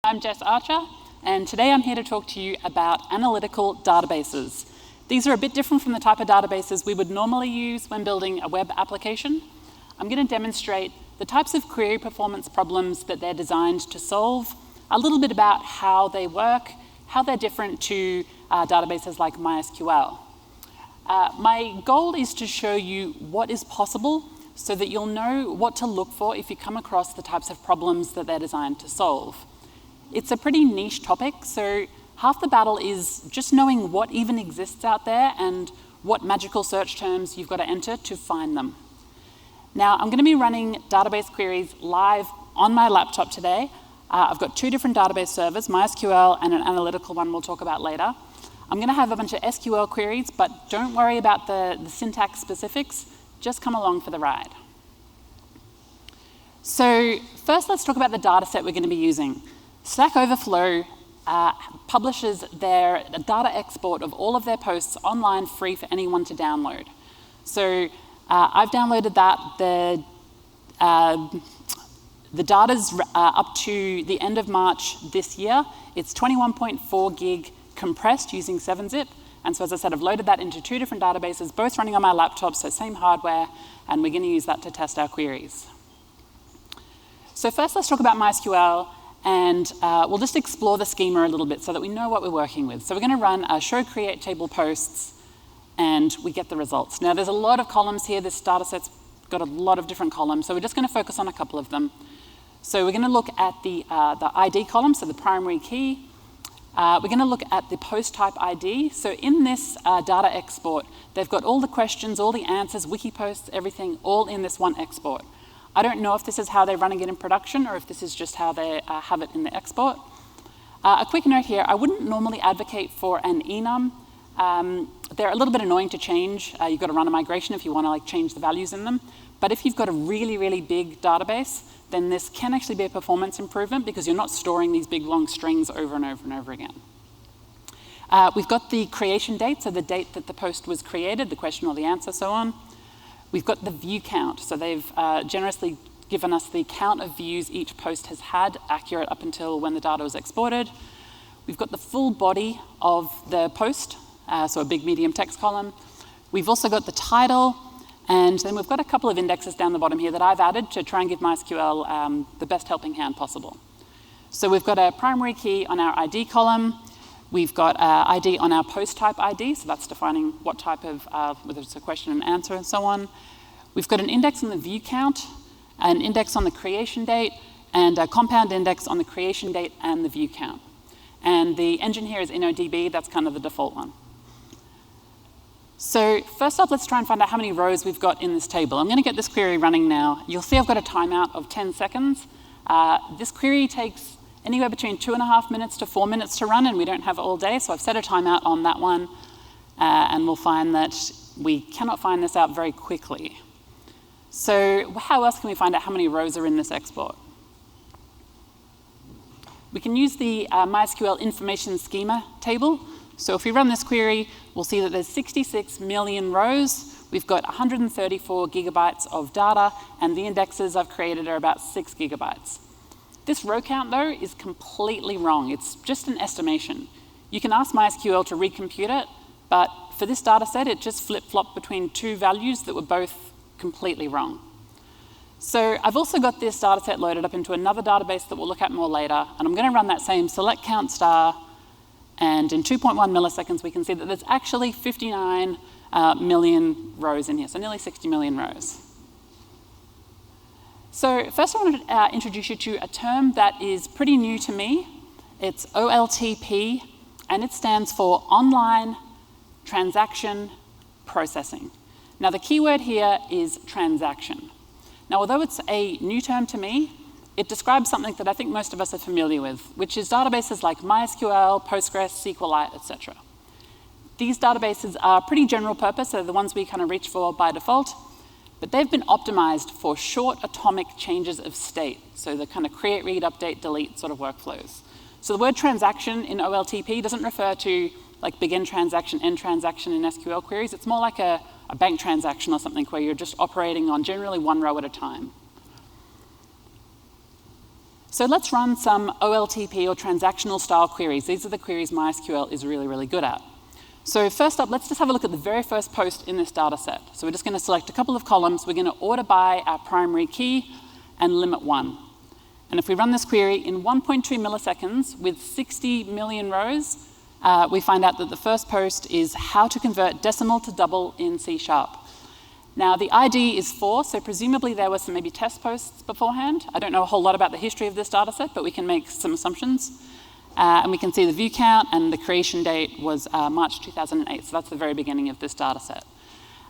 I'm Jess Archer, and today I'm here to talk to you about analytical databases. These are a bit different from the type of databases we would normally use when building a web application. I'm going to demonstrate the types of query performance problems that they're designed to solve, a little bit about how they work, how they're different to databases like MySQL. My goal is to show you what is possible so that you'll know what to look for if you come across the types of problems that they're designed to solve. It's a pretty niche topic, so half the battle is just knowing what even exists out there and what magical search terms you've got to enter to find them. Now, I'm going to be running database queries live on my laptop today. I've got two different database servers, MySQL and an analytical one we'll talk about later. I'm going to have a bunch of SQL queries, but don't worry about the syntax specifics. Just come along for the ride. So first, let's talk about the data set we're going to be using. Stack Overflow publishes their data export of all of their posts online free for anyone to download. So I've downloaded that. The data's up to the end of March this year. It's 21.4 gig compressed using 7-zip. And so as I said, I've loaded that into two different databases, both running on my laptop, so same hardware, and we're going to use that to test our queries. So first, let's talk about MySQL, and we'll just explore the schema a little bit so that we know what we're working with. So we're going to run a show create table posts, and we get the results. Now, there's a lot of columns here. This data set's got a lot of different columns, so we're just going to focus on a couple of them. So we're going to look at the ID column, so the primary key. We're going to look at the post type ID. So in this data export, they've got all the questions, all the answers, wiki posts, everything, all in this one export. I don't know if this is how they're running it in production or if this is just how they have it in the export. A quick note here, I wouldn't normally advocate for an enum. They're a little bit annoying to change. You've got to run a migration if you want to change the values in them. But if you've got a really, really big database, then this can actually be a performance improvement because you're not storing these big long strings over and over and over again. We've got the creation date, so the date that the post was created, the question or the answer, so on. We've got the view count, so they've generously given us the count of views each post has had, accurate up until when the data was exported. We've got the full body of the post, so a big medium text column. We've also got the title, and then we've got a couple of indexes down the bottom here that I've added to try and give MySQL the best helping hand possible. So we've got a primary key on our ID column. We've got ID on our post type ID, so that's defining what type of, whether it's a question and answer and so on. We've got an index on the view count, an index on the creation date, and a compound index on the creation date and the view count. And the engine here is InnoDB, that's kind of the default one. So first up, let's try and find out how many rows we've got in this table. I'm going to get this query running now. You'll see I've got a timeout of 10 seconds. This query takes anywhere between 2.5 minutes to 4 minutes to run, and we don't have it all day, so I've set a timeout on that one, and we'll find that we cannot find this out very quickly. So how else can we find out how many rows are in this export? We can use the MySQL information schema table. So if we run this query, we'll see that there's 66 million rows. We've got 134 gigabytes of data, and the indexes I've created are about 6 gigabytes. This row count, though, is completely wrong. It's just an estimation. You can ask MySQL to recompute it, but for this data set, it just flip-flopped between two values that were both completely wrong. So I've also got this data set loaded up into another database that we'll look at more later, and I'm going to run that same select count star, and in 2.1 milliseconds, we can see that there's actually 59 million rows in here, so nearly 60 million rows. So first I want to introduce you to a term that is pretty new to me. It's OLTP, and it stands for Online Transaction Processing. Now the key word here is transaction. Now although it's a new term to me, it describes something that I think most of us are familiar with, which is databases like MySQL, Postgres, SQLite, etc. These databases are pretty general purpose, they're the ones we kind of reach for by default, but they've been optimized for short atomic changes of state, so the kind of create, read, update, delete sort of workflows. So the word transaction in OLTP doesn't refer to like begin transaction, end transaction in SQL queries. It's more like a bank transaction or something where you're just operating on generally one row at a time. So let's run some OLTP or transactional style queries. These are the queries MySQL is really, really good at. So first up, let's just have a look at the very first post in this data set. So we're just going to select a couple of columns. We're going to order by our primary key and limit 1. And if we run this query in 1.2 milliseconds with 60 million rows, we find out that the first post is how to convert decimal to double in C#. Now, the ID is 4, so presumably there were some maybe test posts beforehand. I don't know a whole lot about the history of this data set, but we can make some assumptions. And we can see the view count, and the creation date was March 2008, so that's the very beginning of this data set.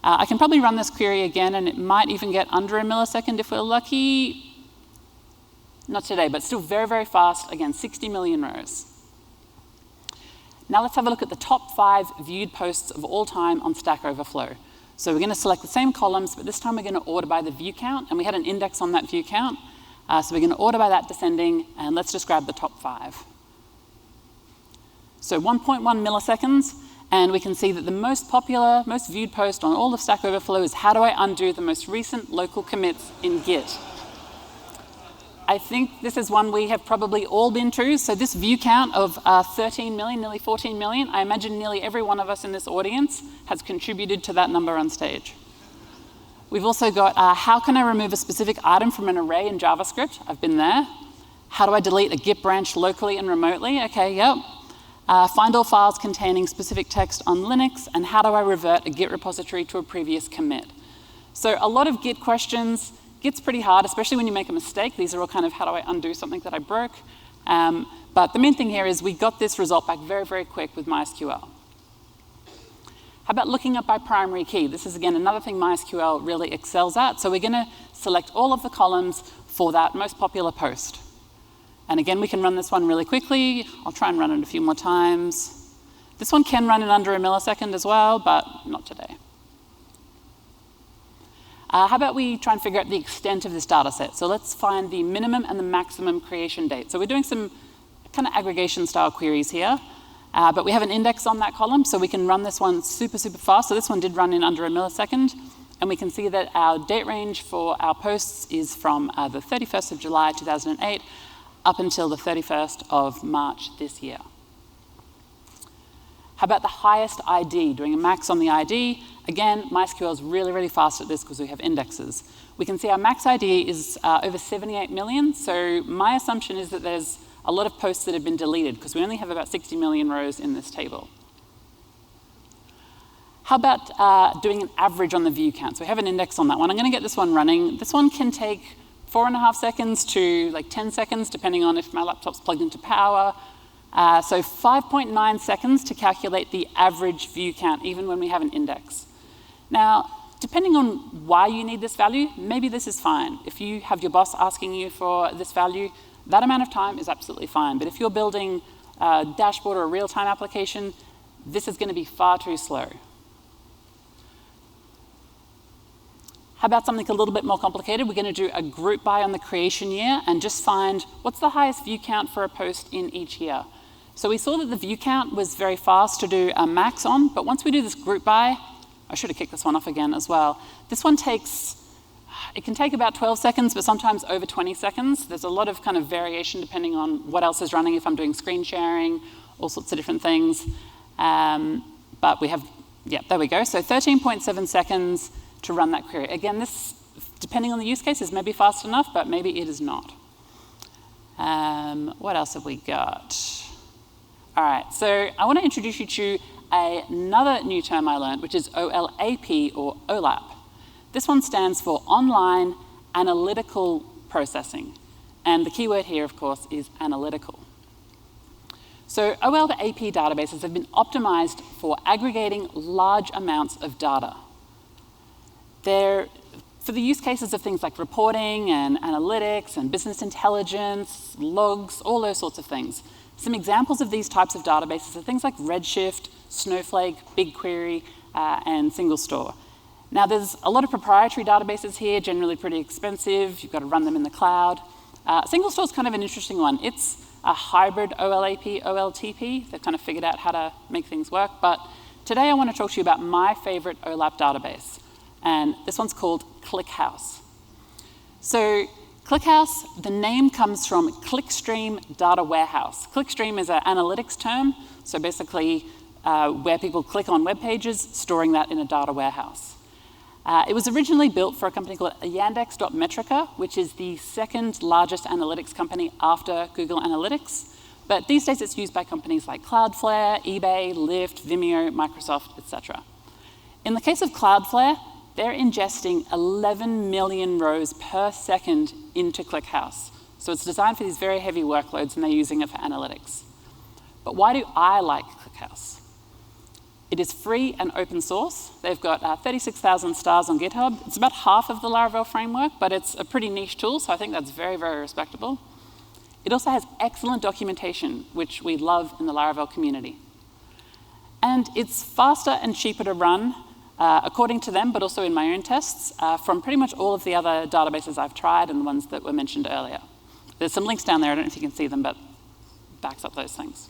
I can probably run this query again, and it might even get under a millisecond if we're lucky. Not today, but still very, very fast. Again, 60 million rows. Now let's have a look at the top 5 viewed posts of all time on Stack Overflow. So we're going to select the same columns, but this time we're going to order by the view count, and we had an index on that view count. So we're going to order by that descending, and let's just grab the top 5. So 1.1 milliseconds, and we can see that the most popular, most viewed post on all of Stack Overflow is how do I undo the most recent local commits in Git. I think this is one we have probably all been to. So this view count of 13 million, nearly 14 million, I imagine nearly every one of us in this audience has contributed to that number on stage. We've also got how can I remove a specific item from an array in JavaScript? I've been there. How do I delete a Git branch locally and remotely? Okay, yep. Find all files containing specific text on Linux, and how do I revert a Git repository to a previous commit? So a lot of Git questions. Git's pretty hard, especially when you make a mistake. These are all kind of how do I undo something that I broke. But the main thing here is we got this result back very, very quick with MySQL. How about looking up by primary key? This is, again, another thing MySQL really excels at. So we're going to select all of the columns for that most popular post. And again, we can run this one really quickly. I'll try and run it a few more times. This one can run in under a millisecond as well, but not today. How about we try and figure out the extent of this data set? So let's find the minimum and the maximum creation date. So we're doing some kind of aggregation style queries here, but we have an index on that column, so we can run this one super, super fast. So this one did run in under a millisecond, and we can see that our date range for our posts is from the 31st of July 2008 up until the 31st of March this year. How about the highest ID? Doing a max on the ID. Again, MySQL is really, really fast at this because we have indexes. We can see our max ID is over 78 million. So my assumption is that there's a lot of posts that have been deleted because we only have about 60 million rows in this table. How about doing an average on the view count? So we have an index on that one. I'm going to get this one running. This one can take 4.5 seconds to like 10 seconds, depending on if my laptop's plugged into power. So 5.9 seconds to calculate the average view count, even when we have an index. Now, depending on why you need this value, maybe this is fine. If you have your boss asking you for this value, that amount of time is absolutely fine. But if you're building a dashboard or a real-time application, this is going to be far too slow. How about something a little bit more complicated? We're going to do a group by on the creation year and just find what's the highest view count for a post in each year. So we saw that the view count was very fast to do a max on, but once we do this group by, I should have kicked this one off again as well. This one it can take about 12 seconds, but sometimes over 20 seconds. There's a lot of kind of variation depending on what else is running, if I'm doing screen sharing, all sorts of different things. But we have, yeah, there we go. So 13.7 seconds to run that query. Again, this, depending on the use case, is maybe fast enough, but maybe it is not. What else have we got? All right, so I want to introduce you to another new term I learned, which is OLAP, or OLAP. This one stands for Online Analytical Processing. And the keyword here, of course, is analytical. So OLAP databases have been optimized for aggregating large amounts of data. They're for the use cases of things like reporting and analytics and business intelligence, logs, all those sorts of things. Some examples of these types of databases are things like Redshift, Snowflake, BigQuery, and SingleStore. Now, there's a lot of proprietary databases here, generally pretty expensive. You've got to run them in the cloud. SingleStore is kind of an interesting one. It's a hybrid OLAP, OLTP. They've kind of figured out how to make things work. But today I want to talk to you about my favorite OLAP database. And this one's called ClickHouse. So ClickHouse, the name comes from Clickstream Data Warehouse. Clickstream is an analytics term, so basically where people click on web pages, storing that in a data warehouse. It was originally built for a company called Yandex.Metrica, which is the second largest analytics company after Google Analytics. But these days it's used by companies like Cloudflare, eBay, Lyft, Vimeo, Microsoft, etc. In the case of Cloudflare, they're ingesting 11 million rows per second into ClickHouse. So it's designed for these very heavy workloads, and they're using it for analytics. But why do I like ClickHouse? It is free and open source. They've got 36,000 stars on GitHub. It's about half of the Laravel framework, but it's a pretty niche tool, so I think that's very, very respectable. It also has excellent documentation, which we love in the Laravel community. And it's faster and cheaper to run, according to them, but also in my own tests, from pretty much all of the other databases I've tried and the ones that were mentioned earlier. There's some links down there, I don't know if you can see them, but backs up those things.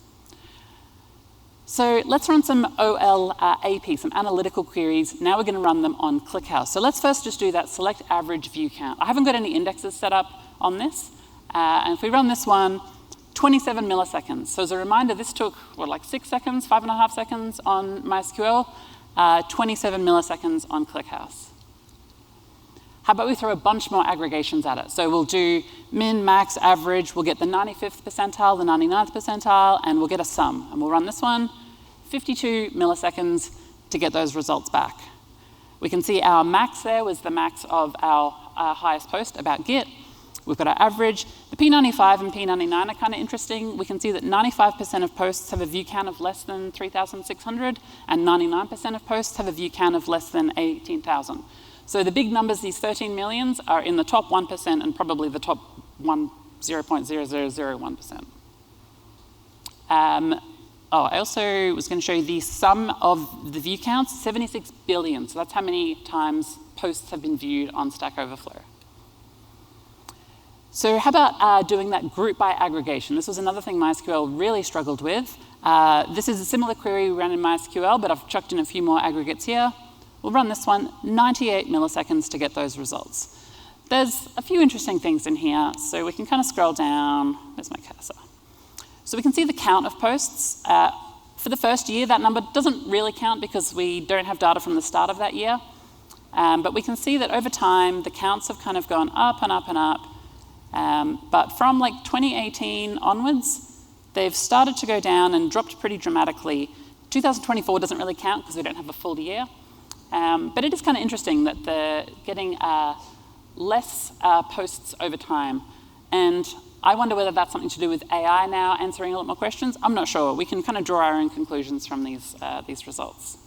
So let's run some OLAP, some analytical queries. Now we're going to run them on ClickHouse. So let's first just do that select average view count. I haven't got any indexes set up on this. And if we run this one, 27 milliseconds. So as a reminder, this took, like 6 seconds, 5.5 seconds on MySQL, 27 milliseconds on ClickHouse. How about we throw a bunch more aggregations at it? So we'll do min, max, average. We'll get the 95th percentile, the 99th percentile, and we'll get a sum. And we'll run this one, 52 milliseconds to get those results back. We can see our max there was the max of our highest post about Git. We've got our average. The P95 and P99 are kind of interesting. We can see that 95% of posts have a view count of less than 3,600, and 99% of posts have a view count of less than 18,000. So the big numbers, these 13 millions, are in the top 1% and probably the top 0.0001%. I also was going to show you the sum of the view counts, 76 billion. So that's how many times posts have been viewed on Stack Overflow. So how about doing that group by aggregation? This was another thing MySQL really struggled with. This is a similar query we ran in MySQL, but I've chucked in a few more aggregates here. We'll run this one, 98 milliseconds to get those results. There's a few interesting things in here, so we can kind of scroll down. Where's my cursor? So we can see the count of posts. For the first year, that number doesn't really count because we don't have data from the start of that year. But we can see that over time, the counts have kind of gone up and up and up. But from like 2018 onwards, they've started to go down and dropped pretty dramatically. 2024 doesn't really count because we don't have a full year. But it is kind of interesting that they're getting less posts over time. And I wonder whether that's something to do with AI now answering a lot more questions. I'm not sure. We can kind of draw our own conclusions from these results.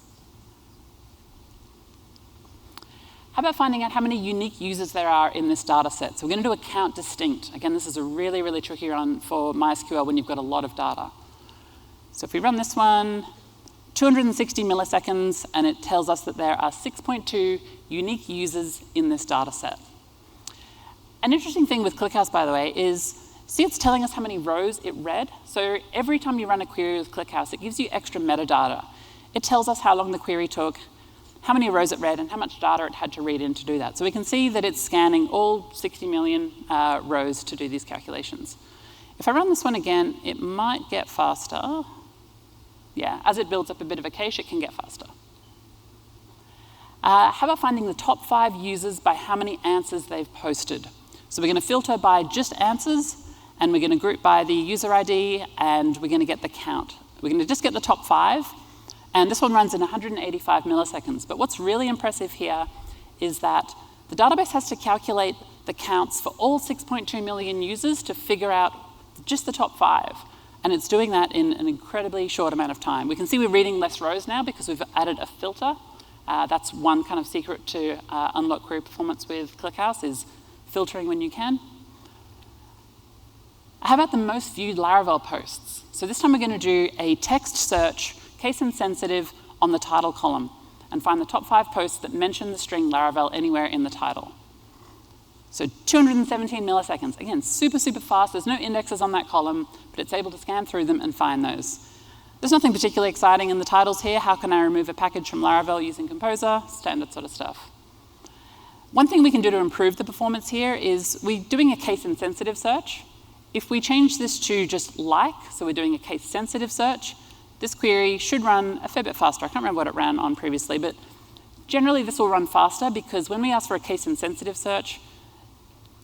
How about finding out how many unique users there are in this data set? So we're going to do a count distinct. Again, this is a really, really tricky one for MySQL when you've got a lot of data. So if we run this one, 260 milliseconds, and it tells us that there are 6.2 unique users in this data set. An interesting thing with ClickHouse, by the way, is, see it's telling us how many rows it read? So every time you run a query with ClickHouse, it gives you extra metadata. It tells us how long the query took, how many rows it read, and how much data it had to read in to do that. So we can see that it's scanning all 60 million rows to do these calculations. If I run this one again, it might get faster. Yeah, as it builds up a bit of a cache, it can get faster. How about finding the top 5 users by how many answers they've posted? So we're going to filter by just answers, and we're going to group by the user ID, and we're going to get the count. We're going to just get the top 5, and this one runs in 185 milliseconds. But what's really impressive here is that the database has to calculate the counts for all 6.2 million users to figure out just the top 5. And it's doing that in an incredibly short amount of time. We can see we're reading less rows now because we've added a filter. That's one kind of secret to unlock query performance with ClickHouse is filtering when you can. How about the most viewed Laravel posts? So this time we're going to do a text search, case insensitive, on the title column and find the top 5 posts that mention the string Laravel anywhere in the title. So 217 milliseconds. Again, super, super fast. There's no indexes on that column, but it's able to scan through them and find those. There's nothing particularly exciting in the titles here. How can I remove a package from Laravel using Composer? Standard sort of stuff. One thing we can do to improve the performance here is we're doing a case-insensitive search. If we change this to just like, so we're doing a case-sensitive search, this query should run a fair bit faster. I can't remember what it ran on previously, but generally this will run faster because when we ask for a case-insensitive search,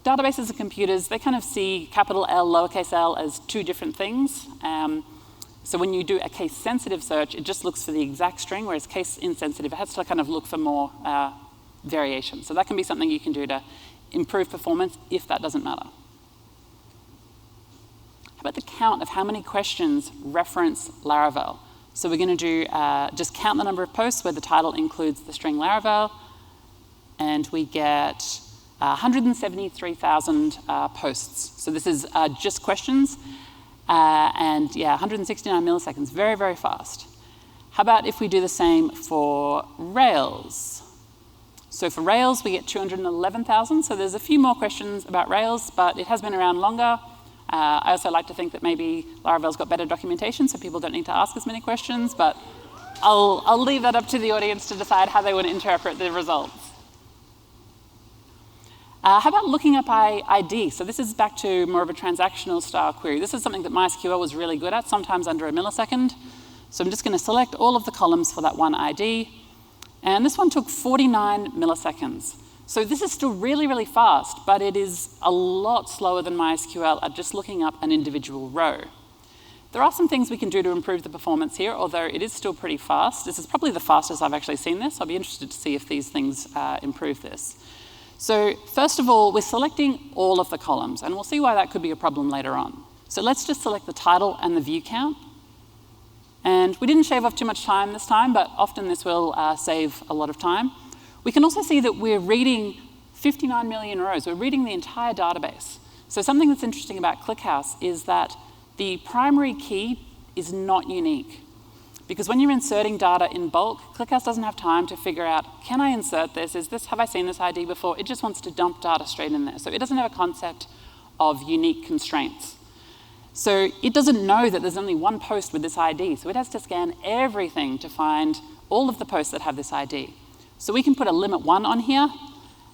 databases and computers, they kind of see capital L, lowercase l as two different things. So when you do a case-sensitive search, it just looks for the exact string, whereas case-insensitive, it has to kind of look for more variation. So that can be something you can do to improve performance if that doesn't matter. How about the count of how many questions reference Laravel? So we're going to do just count the number of posts where the title includes the string Laravel, and we get 173,000 posts. So this is just questions, and yeah, 169 milliseconds, very, very fast. How about if we do the same for Rails? So for Rails, we get 211,000. So there's a few more questions about Rails, but it has been around longer. I also like to think that maybe Laravel's got better documentation, so people don't need to ask as many questions, but I'll leave that up to the audience to decide how they want to interpret the results. How about looking up ID? So this is back to more of a transactional style query. This is something that MySQL was really good at, sometimes under a millisecond. So I'm just going to select all of the columns for that one ID. And this one took 49 milliseconds. So this is still really, really fast, but it is a lot slower than MySQL at just looking up an individual row. There are some things we can do to improve the performance here, although it is still pretty fast. This is probably the fastest I've actually seen this. I'll be interested to see if these things improve this. So first of all, we're selecting all of the columns, and we'll see why that could be a problem later on. So let's just select the title and the view count. And we didn't shave off too much time this time, but often this will save a lot of time. We can also see that we're reading 59 million rows. We're reading the entire database. So something that's interesting about ClickHouse is that the primary key is not unique. Because when you're inserting data in bulk, ClickHouse doesn't have time to figure out, can I insert this? Have I seen this ID before? It just wants to dump data straight in there. So it doesn't have a concept of unique constraints. So it doesn't know that there's only one post with this ID. So it has to scan everything to find all of the posts that have this ID. So we can put a limit 1 on here,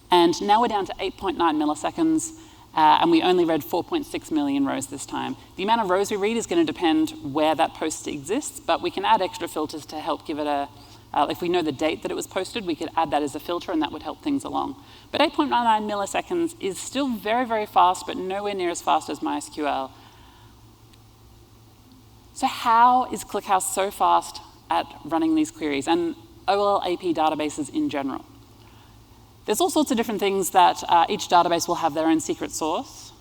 and now we're down to 8.9 milliseconds, and we only read 4.6 million rows this time. The amount of rows we read is going to depend where that post exists, but we can add extra filters to help give it a, if we know the date that it was posted, we could add that as a filter, and that would help things along. But 8.99 milliseconds is still very, very fast, but nowhere near as fast as MySQL. So how is ClickHouse so fast at running these queries, and OLAP databases in general? There's all sorts of different things that each database will have their own secret sauce.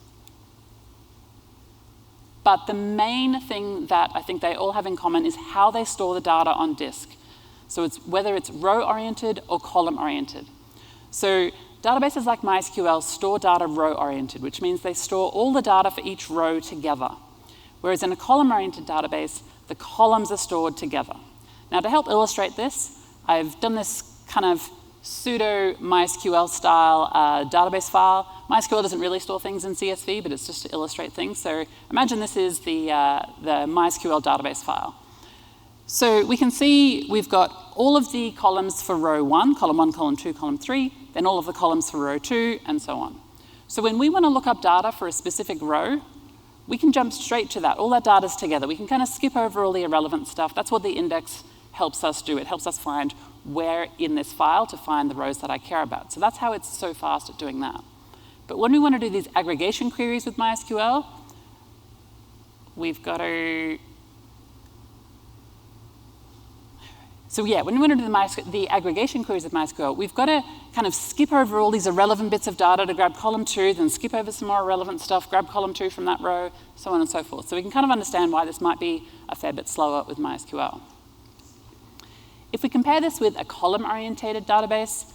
But the main thing that I think they all have in common is how they store the data on disk. So it's whether it's row-oriented or column-oriented. So databases like MySQL store data row-oriented, which means they store all the data for each row together. Whereas in a column-oriented database, the columns are stored together. Now, to help illustrate this, I've done this kind of pseudo MySQL style database file. MySQL doesn't really store things in CSV, but it's just to illustrate things. So imagine this is the MySQL database file. So we can see we've got all of the columns for row 1, column 2, column 3, then all of the columns for row 2, and so on. So when we want to look up data for a specific row, we can jump straight to that. All that data's together. We can kind of skip over all the irrelevant stuff. That's what the index helps us do. It helps us find where in this file to find the rows that I care about. So that's how it's so fast at doing that. But when we want to do these aggregation queries with MySQL, we've got to... So yeah, when we want to do the aggregation queries with MySQL, we've got to kind of skip over all these irrelevant bits of data to grab column 2, then skip over some more irrelevant stuff, grab column 2 from that row, so on and so forth. So we can kind of understand why this might be a fair bit slower with MySQL. If we compare this with a column-oriented database,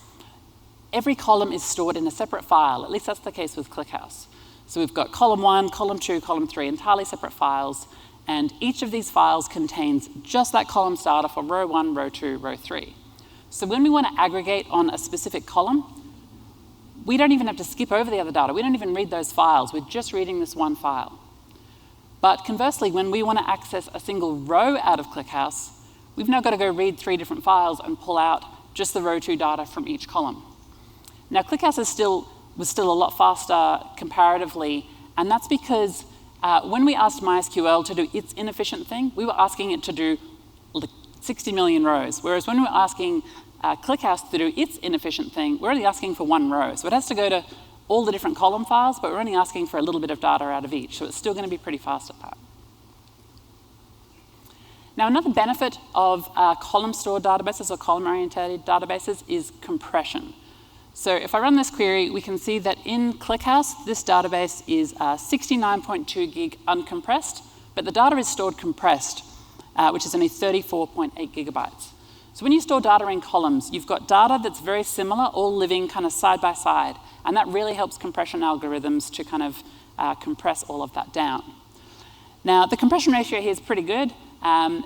every column is stored in a separate file. At least that's the case with ClickHouse. So we've got column 1, column 2, column 3, entirely separate files. And each of these files contains just that column's data for row 1, row 2, row 3. So when we want to aggregate on a specific column, we don't even have to skip over the other data. We don't even read those files. We're just reading this one file. But conversely, when we want to access a single row out of ClickHouse, we've now got to go read 3 different files and pull out just the row 2 data from each column. Now, ClickHouse was still a lot faster comparatively, and that's because when we asked MySQL to do its inefficient thing, we were asking it to do 60 million rows, whereas when we were asking ClickHouse to do its inefficient thing, we're only asking for 1 row. So it has to go to all the different column files, but we're only asking for a little bit of data out of each, so it's still going to be pretty fast at that. Now, another benefit of column stored databases or column-oriented databases is compression. So if I run this query, we can see that in ClickHouse, this database is 69.2 gig uncompressed, but the data is stored compressed, which is only 34.8 gigabytes. So when you store data in columns, you've got data that's very similar, all living kind of side by side, and that really helps compression algorithms to kind of compress all of that down. Now, the compression ratio here is pretty good.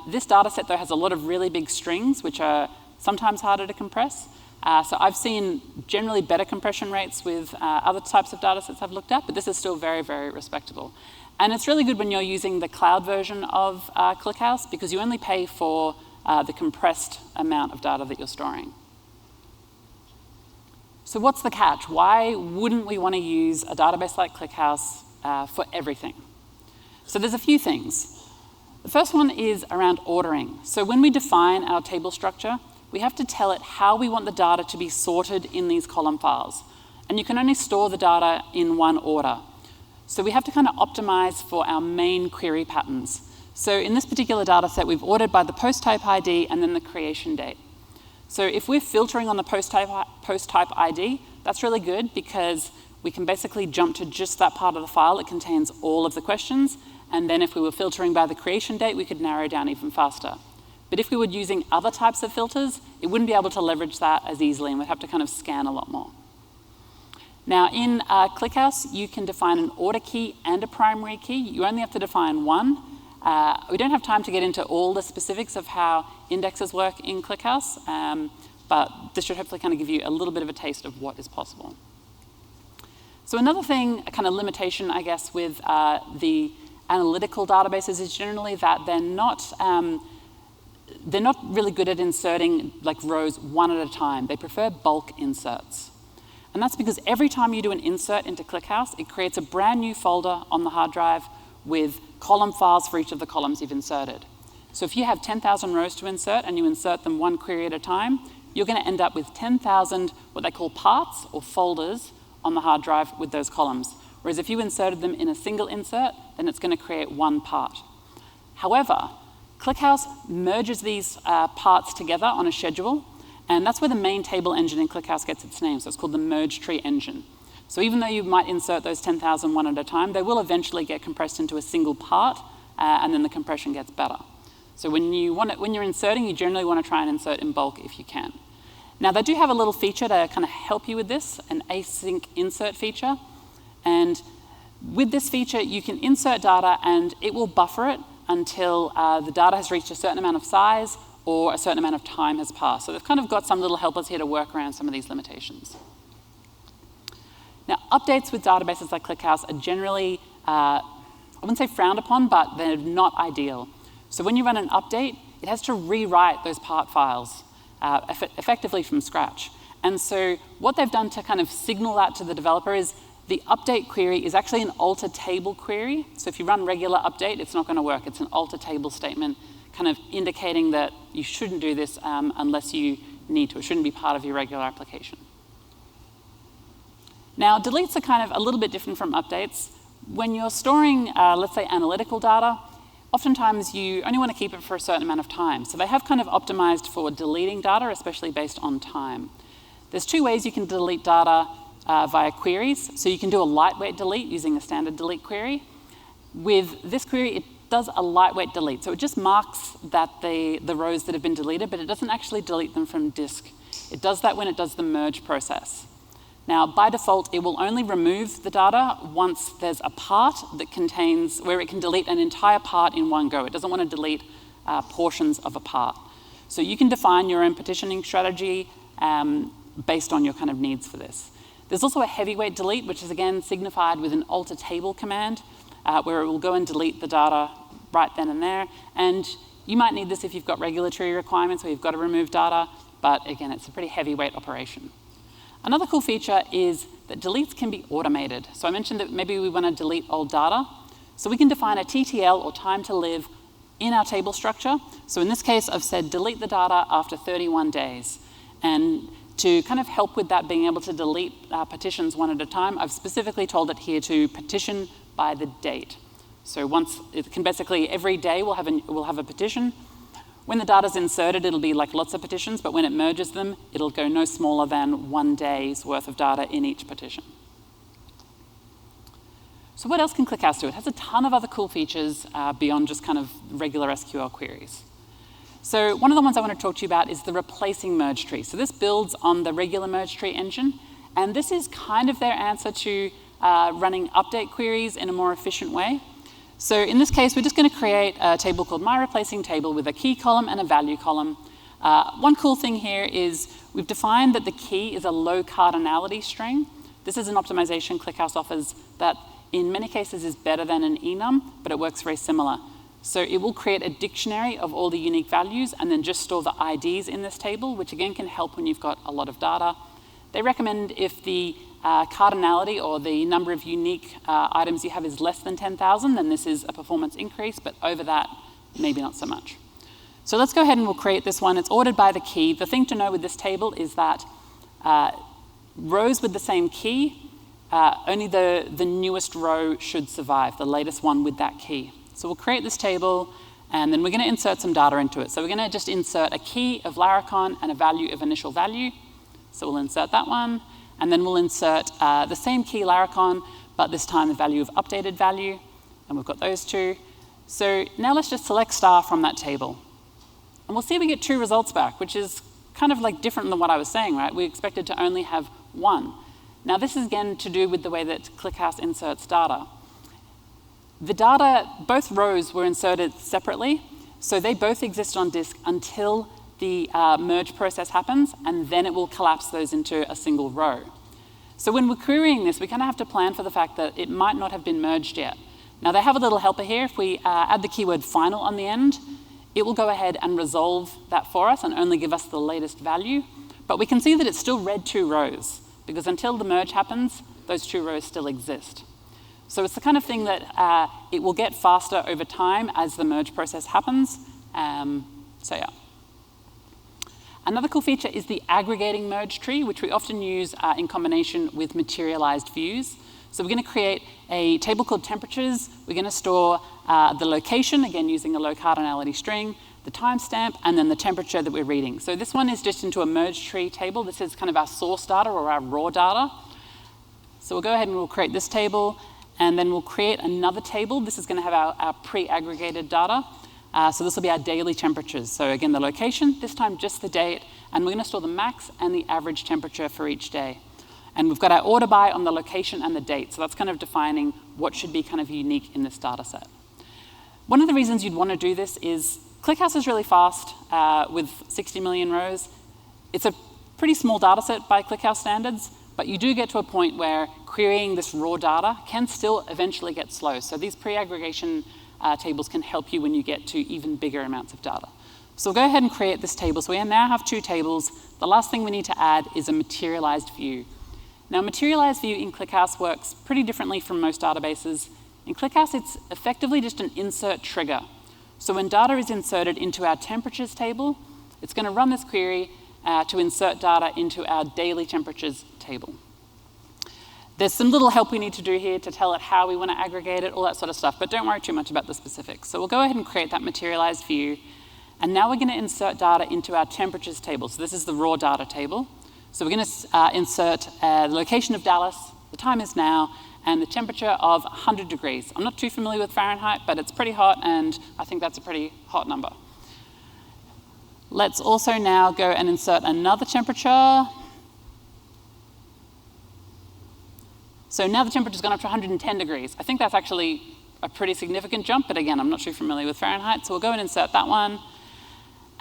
This data set, though, has a lot of really big strings, which are sometimes harder to compress. So I've seen generally better compression rates with other types of data sets I've looked at, but this is still very, very respectable. And it's really good when you're using the cloud version of ClickHouse, because you only pay for the compressed amount of data that you're storing. So what's the catch? Why wouldn't we want to use a database like ClickHouse for everything? So there's a few things. The first one is around ordering. So when we define our table structure, we have to tell it how we want the data to be sorted in these column files. And you can only store the data in one order. So we have to kind of optimize for our main query patterns. So in this particular data set, we've ordered by the post type ID and then the creation date. So if we're filtering on the post type ID, that's really good because we can basically jump to just that part of the file that contains all of the questions. And then if we were filtering by the creation date, we could narrow down even faster. But if we were using other types of filters, it wouldn't be able to leverage that as easily, and we'd have to kind of scan a lot more. Now, in ClickHouse, you can define an order key and a primary key. You only have to define one. We don't have time to get into all the specifics of how indexes work in ClickHouse, but this should hopefully kind of give you a little bit of a taste of what is possible. So another thing, a kind of limitation, I guess, with the analytical databases is generally that they're not really good at inserting like rows one at a time. They prefer bulk inserts. And that's because every time you do an insert into ClickHouse, it creates a brand new folder on the hard drive with column files for each of the columns you've inserted. So if you have 10,000 rows to insert and you insert them one query at a time, you're going to end up with 10,000 what they call parts or folders on the hard drive with those columns. Whereas if you inserted them in a single insert, then it's going to create one part. However, ClickHouse merges these parts together on a schedule, and that's where the main table engine in ClickHouse gets its name. So it's called the merge tree engine. So even though you might insert those 10,000 one at a time, they will eventually get compressed into a single part, and then the compression gets better. So when you're inserting, you generally want to try and insert in bulk if you can. Now, they do have a little feature to kind of help you with this, an async insert feature. And with this feature, you can insert data and it will buffer it until the data has reached a certain amount of size or a certain amount of time has passed. So they've kind of got some little helpers here to work around some of these limitations. Now, updates with databases like ClickHouse are generally, I wouldn't say frowned upon, but they're not ideal. So when you run an update, it has to rewrite those part files effectively from scratch. And so what they've done to kind of signal that to the developer is the update query is actually an alter table query. So if you run regular update, it's not going to work. It's an alter table statement kind of indicating that you shouldn't do this unless you need to. It shouldn't be part of your regular application. Now, deletes are kind of a little bit different from updates. When you're storing, let's say, analytical data, oftentimes you only want to keep it for a certain amount of time. So they have kind of optimized for deleting data, especially based on time. There's two ways you can delete data via queries. So you can do a lightweight delete using a standard delete query. With this query, it does a lightweight delete. So it just marks that the rows that have been deleted, but it doesn't actually delete them from disk. It does that when it does the merge process. Now, by default, it will only remove the data once there's a part that contains, where it can delete an entire part in one go. It doesn't want to delete portions of a part. So you can define your own partitioning strategy based on your kind of needs for this. There's also a heavyweight delete, which is again signified with an alter table command, where it will go and delete the data right then and there. And you might need this if you've got regulatory requirements where you've got to remove data, but again, it's a pretty heavyweight operation. Another cool feature is that deletes can be automated. So I mentioned that maybe we want to delete old data. So we can define a TTL, or time to live, in our table structure. So in this case, I've said delete the data after 31 days. And to kind of help with that, being able to delete petitions one at a time, I've specifically told it here to petition by the date. So once it can basically, every day we'll have a petition. When the data's inserted, it'll be like lots of petitions, but when it merges them, it'll go no smaller than 1 day's worth of data in each petition. So what else can ClickHouse do? It has a ton of other cool features beyond just kind of regular SQL queries. So one of the ones I want to talk to you about is the replacing merge tree. So this builds on the regular merge tree engine, and this is kind of their answer to running update queries in a more efficient way. So in this case, we're just going to create a table called myReplacingTable with a key column and a value column. One cool thing here is we've defined that the key is a low cardinality string. This is an optimization ClickHouse offers that in many cases is better than an enum, but it works very similar. So it will create a dictionary of all the unique values and then just store the IDs in this table, which again can help when you've got a lot of data. They recommend if the cardinality, or the number of unique items you have, is less than 10,000, then this is a performance increase, but over that, maybe not so much. So let's go ahead and we'll create this one. It's ordered by the key. The thing to know with this table is that rows with the same key, only the newest row should survive, the latest one with that key. So we'll create this table, and then we're going to insert some data into it. So we're going to just insert a key of Laracon and a value of initial value. So we'll insert that one, and then we'll insert the same key Laracon, but this time the value of updated value, and we've got those two. So now let's just select star from that table. And we'll see we get 2 results back, which is kind of like different than what I was saying, right? We expected to only have 1. Now this is again to do with the way that ClickHouse inserts data. The data, both rows were inserted separately, so they both exist on disk until the merge process happens, and then it will collapse those into a single row. So when we're querying this, we kind of have to plan for the fact that it might not have been merged yet. Now they have a little helper here. If we add the keyword final on the end, it will go ahead and resolve that for us and only give us the latest value. But we can see that it still read 2 rows, because until the merge happens, those 2 rows still exist. So it's the kind of thing that it will get faster over time as the merge process happens. So yeah. Another cool feature is the aggregating merge tree, which we often use in combination with materialized views. So we're going to create a table called temperatures. We're going to store the location, again using a low cardinality string, the timestamp, and then the temperature that we're reading. So this one is just into a merge tree table. This is kind of our source data, or our raw data. So we'll go ahead and we'll create this table, and then we'll create another table. This is going to have our pre-aggregated data. So this will be our daily temperatures. So again, the location, this time just the date, and we're going to store the max and the average temperature for each day. And we've got our order by on the location and the date. So that's kind of defining what should be kind of unique in this data set. One of the reasons you'd want to do this is ClickHouse is really fast with 60 million rows. It's a pretty small data set by ClickHouse standards, but you do get to a point where querying this raw data can still eventually get slow. So these pre-aggregation tables can help you when you get to even bigger amounts of data. So we'll go ahead and create this table. So we now have 2 tables. The last thing we need to add is a materialized view. Now, materialized view in ClickHouse works pretty differently from most databases. In ClickHouse, it's effectively just an insert trigger. So when data is inserted into our temperatures table, it's going to run this query to insert data into our daily temperatures table. There's some little help we need to do here to tell it how we want to aggregate it, all that sort of stuff, but don't worry too much about the specifics. So we'll go ahead and create that materialized view, and now we're going to insert data into our temperatures table. So this is the raw data table. So we're going to insert the location of Dallas, the time is now, and the temperature of 100 degrees. I'm not too familiar with Fahrenheit, but it's pretty hot, and I think that's a pretty hot number. Let's also now go and insert another temperature. So now the temperature's gone up to 110 degrees. I think that's actually a pretty significant jump, but again, I'm not too familiar with Fahrenheit, so we'll go and insert that one.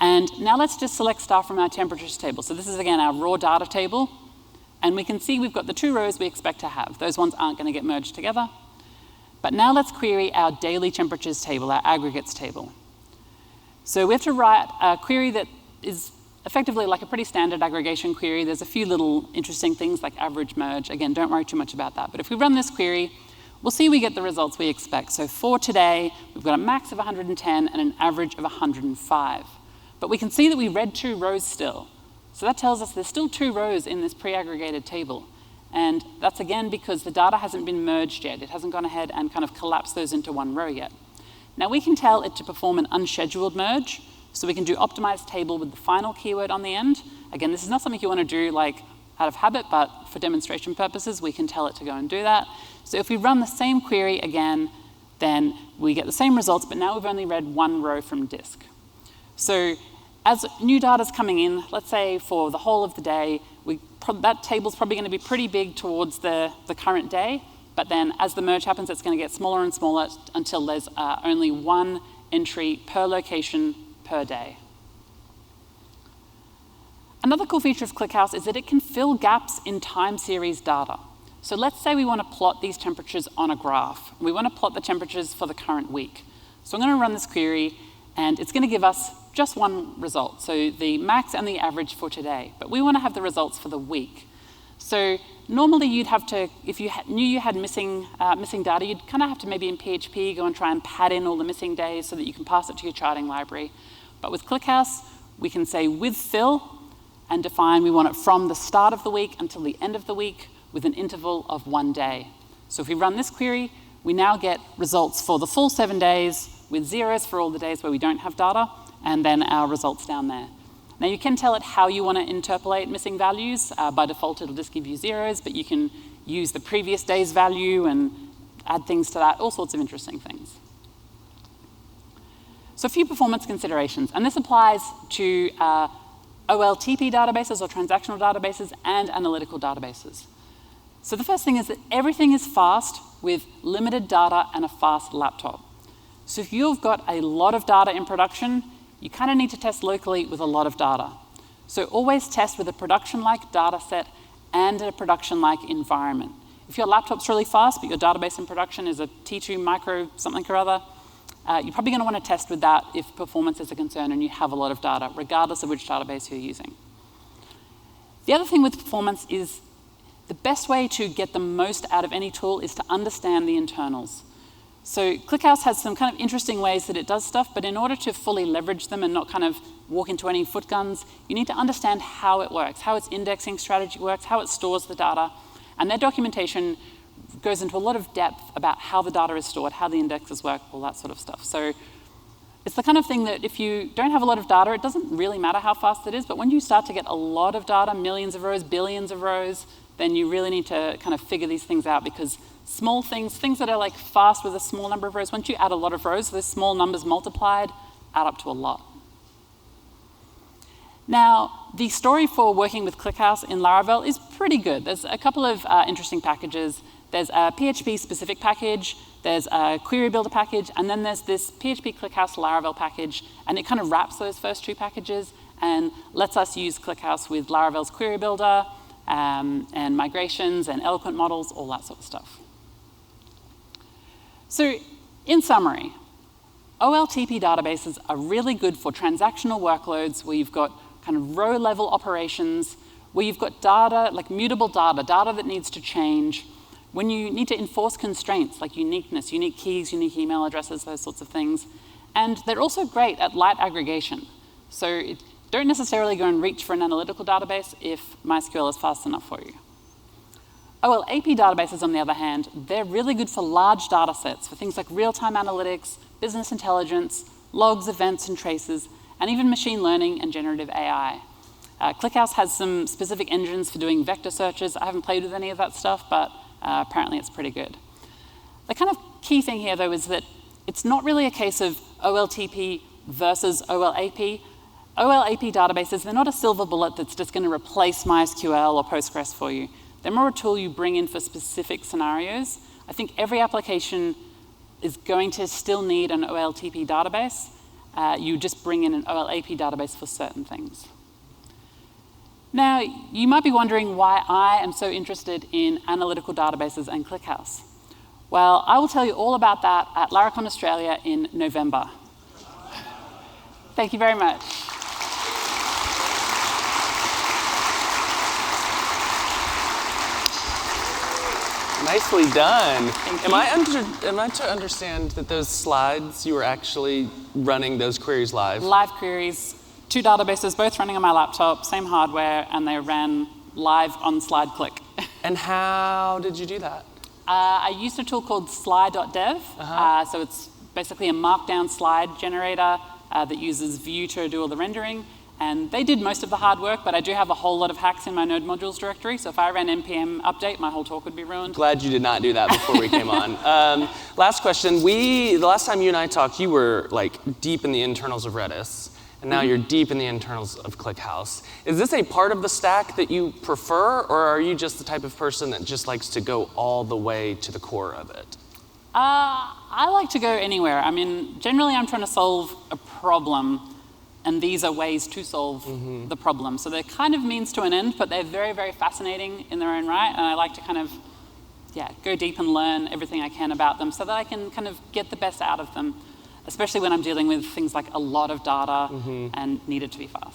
And now let's just select star from our temperatures table. So this is, again, our raw data table. And we can see we've got the 2 rows we expect to have. Those ones aren't going to get merged together. But now let's query our daily temperatures table, our aggregates table. So we have to write a query that is effectively like a pretty standard aggregation query. There's a few little interesting things like average merge. Again, don't worry too much about that. But if we run this query, we'll see we get the results we expect. So for today, we've got a max of 110 and an average of 105. But we can see that we read 2 rows still. So that tells us there's still 2 rows in this pre-aggregated table. And that's again because the data hasn't been merged yet. It hasn't gone ahead and kind of collapsed those into one row yet. Now we can tell it to perform an unscheduled merge. So we can do optimized table with the final keyword on the end. Again, this is not something you want to do like out of habit, but for demonstration purposes, we can tell it to go and do that. So if we run the same query again, then we get the same results, but now we've only read 1 row from disk. So as new data's coming in, let's say for the whole of the day, that table's probably going to be pretty big towards the current day, but then as the merge happens, it's going to get smaller and smaller until there's only 1 entry per location per day. Another cool feature of ClickHouse is that it can fill gaps in time series data. So let's say we want to plot these temperatures on a graph. We want to plot the temperatures for the current week. So I'm going to run this query, and it's going to give us just 1 result, so the max and the average for today. But we want to have the results for the week. So normally you'd have to, if you knew you had missing data, you'd kind of have to maybe in PHP go and try and pad in all the missing days so that you can pass it to your charting library. But with ClickHouse, we can say with fill and define we want it from the start of the week until the end of the week with an interval of 1 day. So if we run this query, we now get results for the full 7 days with zeros for all the days where we don't have data, and then our results down there. Now you can tell it how you want to interpolate missing values. By default, it'll just give you zeros, but you can use the previous day's value and add things to that, all sorts of interesting things. So a few performance considerations, and this applies to OLTP databases or transactional databases and analytical databases. So the first thing is that everything is fast with limited data and a fast laptop. So if you've got a lot of data in production, you kind of need to test locally with a lot of data. So always test with a production-like data set and a production-like environment. If your laptop's really fast, but your database in production is a T2 micro something or other, you're probably going to want to test with that if performance is a concern and you have a lot of data, regardless of which database you're using. The other thing with performance is the best way to get the most out of any tool is to understand the internals. So ClickHouse has some kind of interesting ways that it does stuff, but in order to fully leverage them and not kind of walk into any foot guns, you need to understand how it works, how its indexing strategy works, how it stores the data, and their documentation goes into a lot of depth about how the data is stored, how the indexes work, all that sort of stuff. So it's the kind of thing that if you don't have a lot of data, it doesn't really matter how fast it is, but when you start to get a lot of data, millions of rows, billions of rows, then you really need to kind of figure these things out, because small things that are like fast with a small number of rows, once you add a lot of rows, those small numbers multiplied add up to a lot. Now, the story for working with ClickHouse in Laravel is pretty good. There's a couple of interesting packages. There's a PHP-specific package, there's a query builder package, and then there's this PHP ClickHouse Laravel package, and it kind of wraps those first 2 packages and lets us use ClickHouse with Laravel's query builder and migrations and eloquent models, all that sort of stuff. So, in summary, OLTP databases are really good for transactional workloads where you've got kind of row-level operations, where you've got data, like mutable data that needs to change, when you need to enforce constraints like uniqueness, unique keys, unique email addresses, those sorts of things. And they're also great at light aggregation. So don't necessarily go and reach for an analytical database if MySQL is fast enough for you. OLAP databases, on the other hand, they're really good for large data sets, for things like real-time analytics, business intelligence, logs, events, and traces, and even machine learning and generative AI. ClickHouse has some specific engines for doing vector searches. I haven't played with any of that stuff, but apparently it's pretty good. The kind of key thing here, though, is that it's not really a case of OLTP versus OLAP. OLAP databases, they're not a silver bullet that's just going to replace MySQL or Postgres for you. They're more a tool you bring in for specific scenarios. I think every application is going to still need an OLTP database. You just bring in an OLAP database for certain things. Now, you might be wondering why I am so interested in analytical databases and ClickHouse. Well, I will tell you all about that at Laracon Australia in November. Thank you very much. Nicely done. Thank you. Am I to understand that those slides, you were actually running those queries live? Live queries, 2 databases, both running on my laptop, same hardware, and they ran live on SlideClick. And how did you do that? I used a tool called sly.dev. So it's basically a markdown slide generator that uses Vue to do all the rendering. And they did most of the hard work, but I do have a whole lot of hacks in my node modules directory. So if I ran npm update, my whole talk would be ruined. Glad you did not do that before we came on. Last question. The last time you and I talked, you were like deep in the internals of Redis. And now you're deep in the internals of ClickHouse. Is this a part of the stack that you prefer, or are you just the type of person that just likes to go all the way to the core of it? I like to go anywhere. I mean, generally I'm trying to solve a problem, and these are ways to solve the problem. So they're kind of means to an end, but they're very, very fascinating in their own right, and I like to kind of, go deep and learn everything I can about them so that I can kind of get the best out of them, especially when I'm dealing with things like a lot of data and need it to be fast.